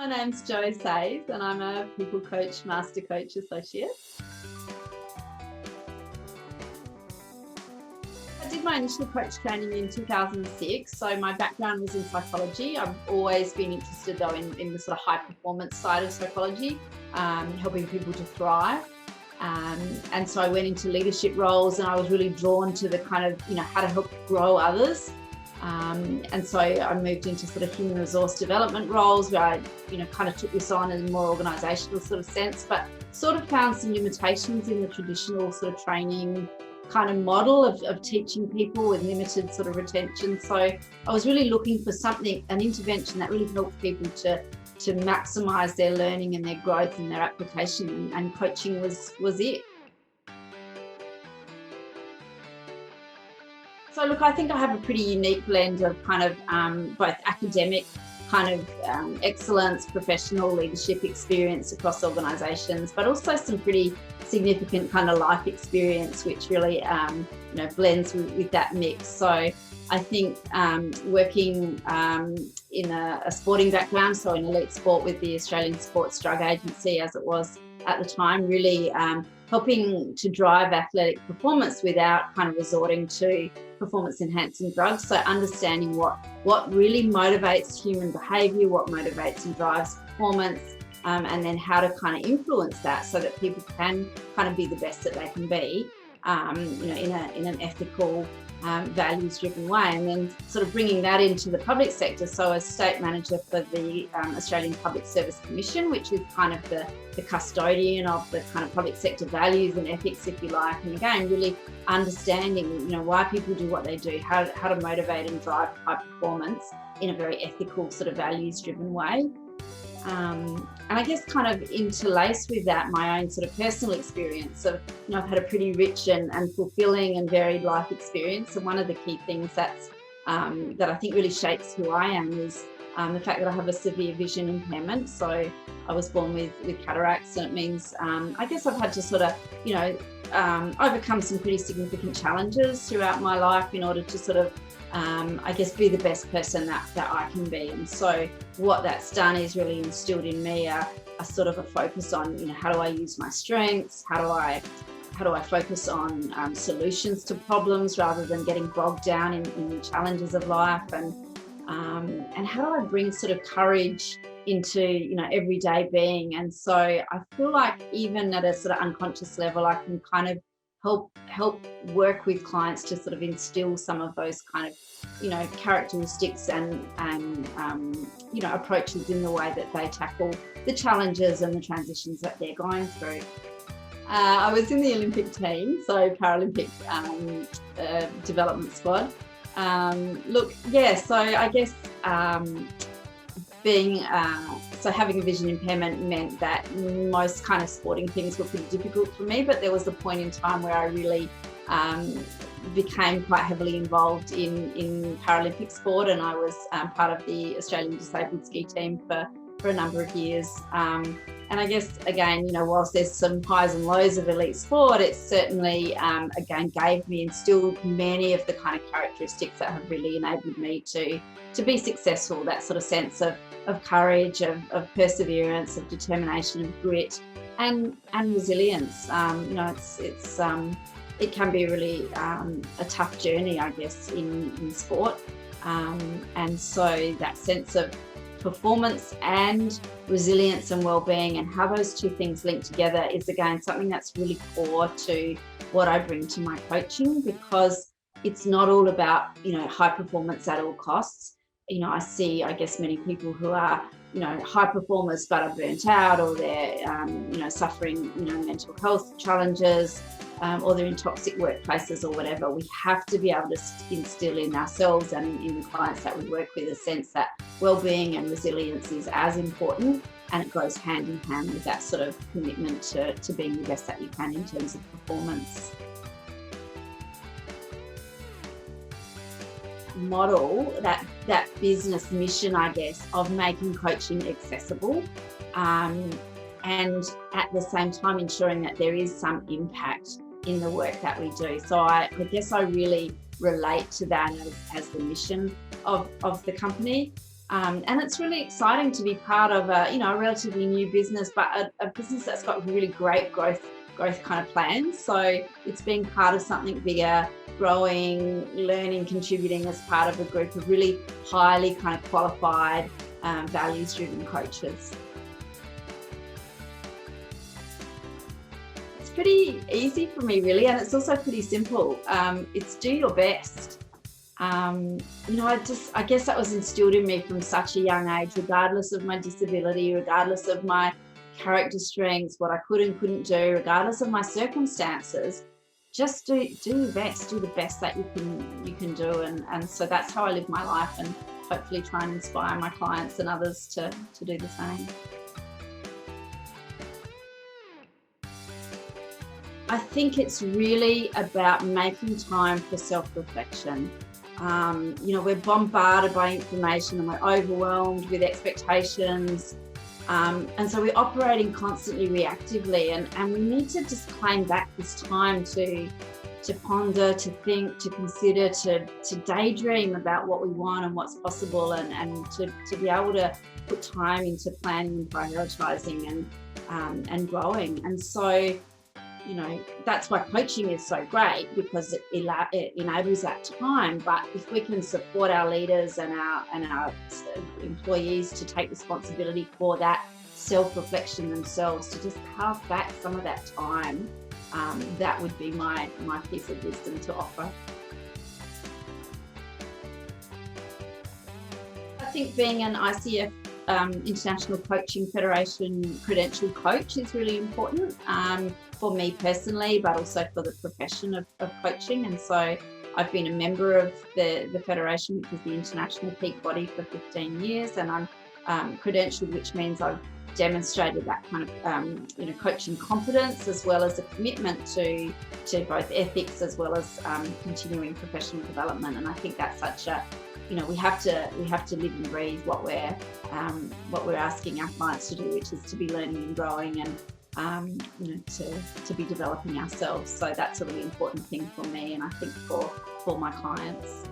My name's Saies and I'm a People Coach, Master Coach Associate. I did my initial coach training in 2006, so my background was in psychology. I've always been interested though in the sort of high performance side of psychology, helping people to thrive. And so I went into leadership roles and I was really drawn to the kind of, how to help grow others. And so I moved into sort of human resource development roles where I, kind of took this on in a more organisational sort of sense, but sort of found some limitations in the traditional sort of training kind of model of teaching people with limited sort of retention. So I was really looking for something, an intervention that really helped people to maximise their learning and their growth and their application, and coaching was it. So look, I think I have a pretty unique blend of kind of both academic kind of excellence, professional leadership experience across organisations, but also some pretty significant kind of life experience, which really blends with that mix. So I think working in a sporting background, so in elite sport with the Australian Sports Drug Agency as it was at the time, really helping to drive athletic performance without kind of resorting to performance enhancing drugs. So understanding what really motivates human behaviour, what motivates and drives performance, and then how to kind of influence that so that people can kind of be the best that they can be, in an ethical, values-driven way, and then sort of bringing that into the public sector. So as state manager for the Australian Public Service Commission, which is kind of the custodian of the kind of public sector values and ethics, if you like, and again, really understanding, why people do what they do, how to motivate and drive high performance in a very ethical sort of values-driven way. And I guess kind of interlaced with that, my own sort of personal experience of, I've had a pretty rich and fulfilling and varied life experience. And one of the key things that I think really shapes who I am is the fact that I have a severe vision impairment. So I was born with cataracts, and it means, I guess I've had to sort of, overcome some pretty significant challenges throughout my life in order to sort of, be the best person that I can be. And so what that's done is really instilled in me a sort of a focus on, how do I use my strengths? How do I focus on solutions to problems rather than getting bogged down in the challenges of life? And how do I bring sort of courage into, everyday being? And so I feel like even at a sort of unconscious level, I can kind of help work with clients to sort of instill some of those kind of, characteristics and approaches in the way that they tackle the challenges and the transitions that they're going through. I was in the Olympic team, so Paralympic development squad. So I guess having a vision impairment meant that most kind of sporting things were pretty difficult for me, but there was a point in time where I really became quite heavily involved in Paralympic sport, and I was part of the Australian disabled ski team for a number of years. And I guess, again, whilst there's some highs and lows of elite sport, it certainly, again, instilled many of the kind of characteristics that have really enabled me to be successful, that sort of sense of courage, of perseverance, of determination, of grit, and resilience. It can be really a tough journey, I guess, in sport. And so that sense of performance and resilience and well-being, and how those two things link together, is again something that's really core to what I bring to my coaching, because it's not all about high performance at all costs. I see, I guess, many people who are high performers but are burnt out, or they're suffering mental health challenges, or they're in toxic workplaces or whatever. We have to be able to instill in ourselves and in the clients that we work with a sense that well-being and resilience is as important, and it goes hand in hand with that sort of commitment to being the best that you can in terms of performance. Model that business mission, I guess, of making coaching accessible, and at the same time ensuring that there is some impact in the work that we do. So I guess I really relate to that as the mission of the company. And it's really exciting to be part of a relatively new business, but a business that's got really great growth kind of plans. So it's being part of something bigger, growing, learning, contributing as part of a group of really highly kind of qualified, values-driven coaches. It's pretty easy for me, really, and it's also pretty simple. It's do your best. I guess that was instilled in me from such a young age, regardless of my disability, regardless of my character strengths, what I could and couldn't do, regardless of my circumstances. Just do your best, do the best that you can do, and so that's how I live my life, and hopefully try and inspire my clients and others to do the same. I think it's really about making time for self-reflection. We're bombarded by information and we're overwhelmed with expectations. And so we're operating constantly reactively, and we need to just claim back this time to ponder, to think, to consider, to daydream about what we want and what's possible, and to be able to put time into planning and prioritizing and growing. And so, that's why coaching is so great, because it enables that time. But if we can support our leaders and our employees to take responsibility for that self-reflection themselves, to just carve back some of that time, that would be my piece of wisdom to offer. I think being an ICF International Coaching Federation credentialed coach is really important, for me personally, but also for the profession of coaching. And so I've been a member of the Federation, which is the international peak body, for 15 years, and I'm credentialed, which means I've demonstrated that kind of coaching competence, as well as a commitment to both ethics as well as continuing professional development. And I think that's such a we have to live and breathe what we're asking our clients to do, which is to be learning and growing, and to be developing ourselves. So that's a really important thing for me, and I think for my clients.